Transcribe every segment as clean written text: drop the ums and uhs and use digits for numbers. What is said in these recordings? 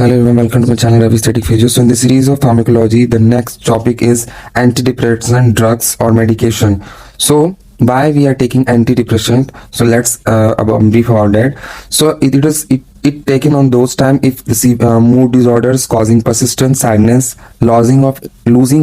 Hello everyone, welcome to my channel Ravi Static Phases. So in the series of pharmacology, the next topic is antidepressant drugs or medication. So why we are taking antidepressant? So let's brief about that. So it taken on those time if the mood disorders causing persistent sadness, losing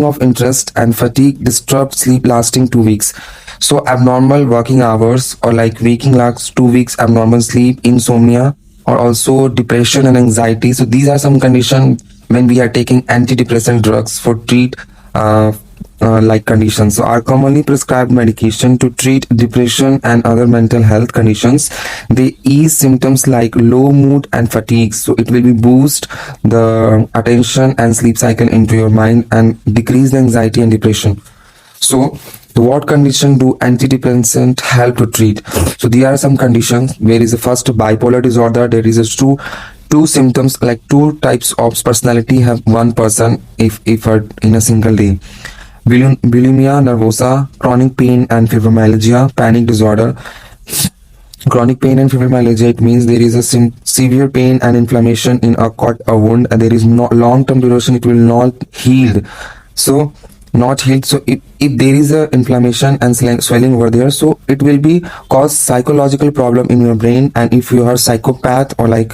of interest and fatigue, disturbed sleep lasting 2 weeks. So abnormal working hours or like waking last 2 weeks, abnormal sleep, insomnia, or also depression and anxiety. So these are some conditions when we are taking antidepressant drugs for treat like conditions. So are commonly prescribed medication to treat depression and other mental health conditions. They ease symptoms like low mood and fatigue. So it will be boost the attention and sleep cycle into your mind and decrease the anxiety and depression. So what condition do antidepressant help to treat? So there are some conditions. There is a first bipolar disorder. There is a two symptoms, like two types of personality have one person if in a single day. Bulimia, nervosa, chronic pain and fibromyalgia, panic disorder. Chronic pain and fibromyalgia, it means there is a severe pain and inflammation in a cut, a wound, and there is no long-term duration, it will not heal. So if there is a inflammation and swelling over there, so it will be cause psychological problem in your brain, and if you are psychopath or like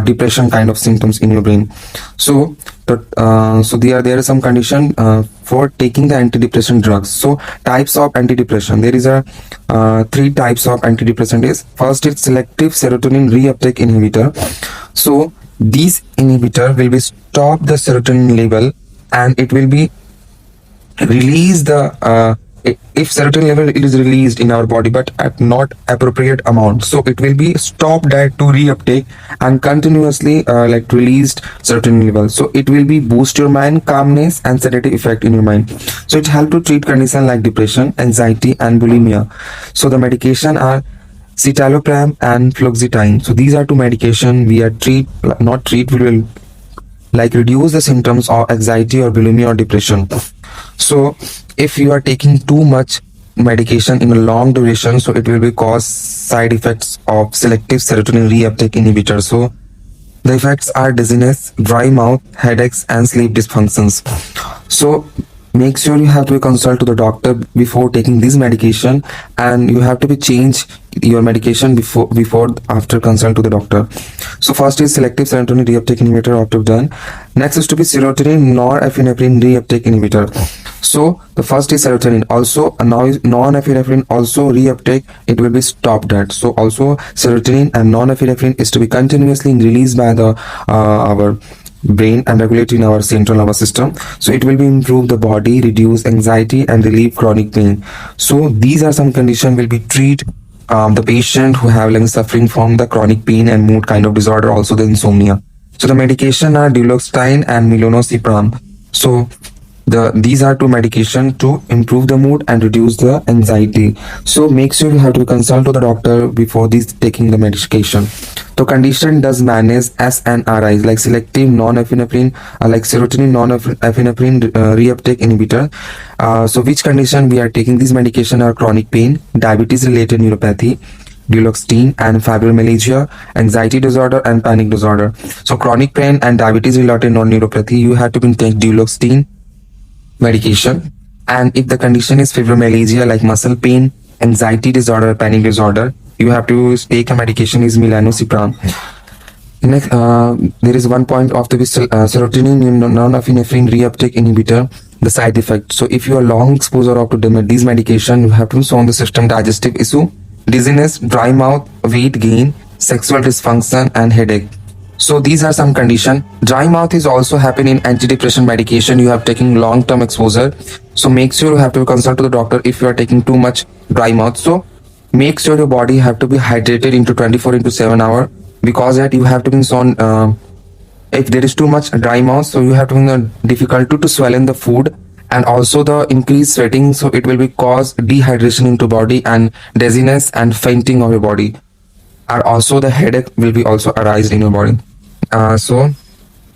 depression kind of symptoms in your brain. So there are some condition for taking the antidepressant drugs. So types of antidepressant, there is a three types of antidepressant. Is first is selective serotonin reuptake inhibitor. So these inhibitor will be stop the serotonin level, and it will be release the if serotonin level is released in our body but at not appropriate amount, so it will be stop that to reuptake and continuously like released serotonin level. So it will be boost your mind, calmness and sedative effect in your mind. So it help to treat condition like depression, anxiety and bulimia. So the medication are citalopram and fluoxetine. So these are two medication we will like reduce the symptoms of anxiety or bulimia or depression. So if you are taking too much medication in a long duration, so it will be cause side effects of selective serotonin reuptake inhibitor. So the effects are dizziness, dry mouth, headaches and sleep dysfunctions. So make sure you have to consult to the doctor before taking this medication, and you have to be change your medication before after consult to the doctor. So first is selective serotonin reuptake inhibitor after done. Next is to be serotonin norepinephrine reuptake inhibitor. So the first is serotonin, also now non-epinephrine also reuptake, it will be stopped that. So also serotonin and non-epinephrine is to be continuously released by the our brain and regulating our central nervous system. So it will be improve the body, reduce anxiety and relieve chronic pain. So these are some conditions will be treat the patient who have like suffering from the chronic pain and mood kind of disorder, also the insomnia. So the medication are duloxetine and milnacipran. So these are two medication to improve the mood and reduce the anxiety. So make sure you have to consult to the doctor before taking the medication. So condition does manage SNRIs like selective non-epinephrine like serotonin non-epinephrine reuptake inhibitor. So which condition we are taking this medication are chronic pain, diabetes related neuropathy, duloxetine and fibromyalgia, anxiety disorder and panic disorder. So chronic pain and diabetes related non-neuropathy, you have to take duloxetine medication, and if the condition is fibromyalgia like muscle pain, anxiety disorder, panic disorder, you have to take a medication is milnacipran. Next, there is one point of the serotonin non-epinephrine reuptake inhibitor, the side effect. So if you are long exposure of to these medication, you have to solve the system digestive issue, dizziness, dry mouth, weight gain, sexual dysfunction and headache. So these are some condition. Dry mouth is also happen in antidepressant medication you have taking long-term exposure. So make sure you have to consult to the doctor if you are taking too much dry mouth. So make sure your body have to be hydrated into 24/7 hour, because that you have to be on if there is too much dry mouth, so you have to be difficulty to swallow in the food, and also the increased sweating, so it will be cause dehydration into body and dizziness and fainting of your body, and also the headache will be also arise in your body. So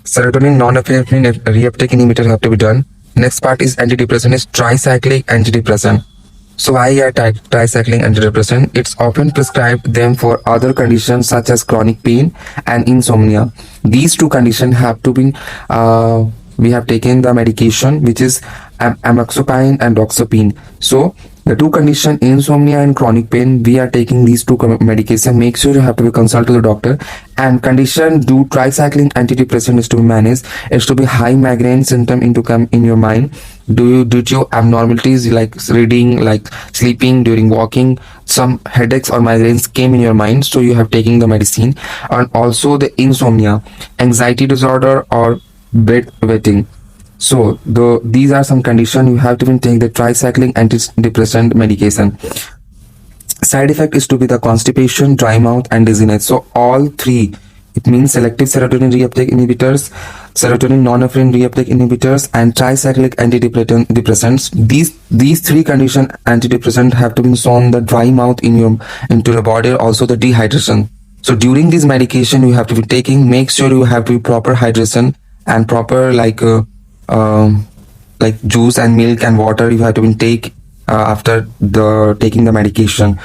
serotonin non-epinephrine reuptake inhibitor have to be done. Next part is antidepressant is tricyclic antidepressant. So why are tricycling antidepressant? It's often prescribed them for other conditions such as chronic pain and insomnia. These two conditions have to be we have taken the medication which is amoxapine and doxapine. So the two condition, insomnia and chronic pain, we are taking these two medication. Make sure you have to be consult to the doctor. And condition do tricycling antidepressant is to be managed. It's to be high migraine symptom into come in your mind. Due to abnormalities like reading, like sleeping, during walking, some headaches or migraines came in your mind, so you have taken the medicine. And also the insomnia, anxiety disorder or bedwetting. So these are some conditions you have to take the tricycling antidepressant medication. Side effect is to be the constipation, dry mouth, and dizziness. So all three, it means selective serotonin reuptake inhibitors, serotonin non-epineperine reuptake inhibitors, and tricyclic antidepressants. These three condition antidepressant have to be shown the dry mouth into the body, also the dehydration. So during this medication you have to be taking, make sure you have to be proper hydration and proper like juice and milk and water you have to take after the taking the medication.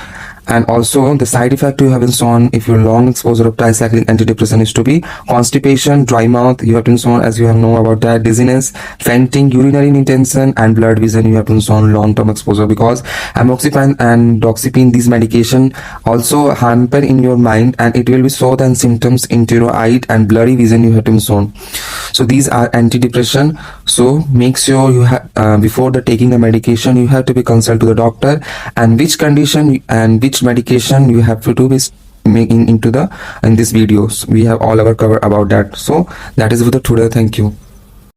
And also the side effect you have been shown if your long exposure of tricyclic antidepressant is to be constipation, dry mouth, you have been shown, as you have know about that, dizziness, fainting, urinary intention, and blurred vision you have been shown long-term exposure, because amoxicillin and doxepin, these medication also hamper in your mind and it will be show then symptoms into your eye and blurry vision you have been shown. So these are antidepressant. So make sure you have before the taking the medication you have to be consult to the doctor, and which condition and which medication you have to do is making into the in this videos we have all our cover about that. So that is for the today. Thank you.